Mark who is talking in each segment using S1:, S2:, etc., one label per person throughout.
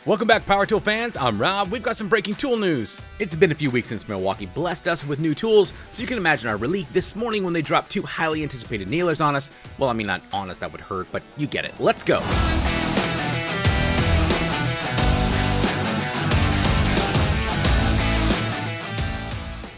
S1: Welcome back, Power Tool fans. I'm Rob. We've got some breaking tool news. It's been a few weeks since Milwaukee blessed us with new tools, so you can imagine our relief this morning when they dropped two highly anticipated nailers on us. Well, I mean, not on us, that would hurt, but you get it. Let's go.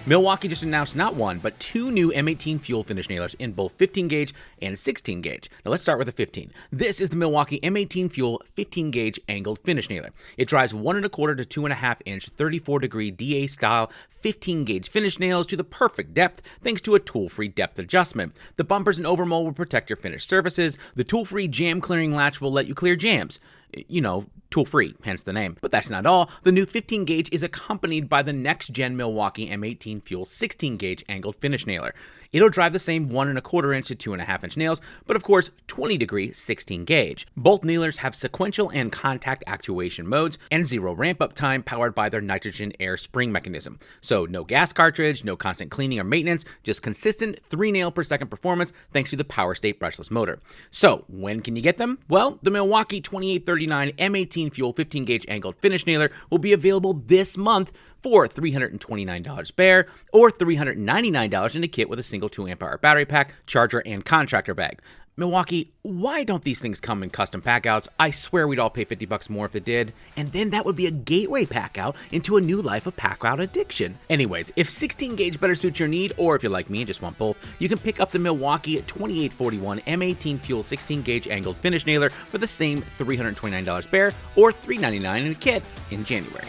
S1: Milwaukee just announced not one, but two new M18 fuel finish nailers in both 15 gauge and 16 gauge. Now let's start with the 15. This is the Milwaukee M18 Fuel 15 gauge angled finish nailer. It drives 1.25 to 2.5 inch 34 degree DA style 15 gauge finish nails to the perfect depth thanks to a tool-free depth adjustment. The bumpers and overmold will protect your finished surfaces. The tool-free jam clearing latch will let you clear jams. You know, tool-free, hence the name. But that's not all. The new 15 gauge is accompanied by the next-gen Milwaukee M18 Fuel 16 gauge angled finish nailer. It'll drive the same 1.25 inch to 2.5 inch nails, but of course 20 degree 16 gauge. Both nailers have sequential and contact actuation modes and zero ramp-up time powered by their nitrogen air spring mechanism. So no gas cartridge, no constant cleaning or maintenance, just consistent 3 nail per second performance thanks to the Power State brushless motor. So when can you get them? Well, the Milwaukee 2839 M18 Fuel 15 gauge angled finish nailer will be available this month for $329 bare or $399 in a kit with a single 2 amp hour battery pack, charger, and contractor bag. Milwaukee, why don't these things come in custom packouts? I swear we'd all pay $50 more if it did. And then that would be a gateway packout into a new life of packout addiction. Anyways, if 16 gauge better suits your need, or if you're like me and just want both, you can pick up the Milwaukee 2841 M18 Fuel 16 gauge angled finish nailer for the same $329 bare or $399 in a kit in January.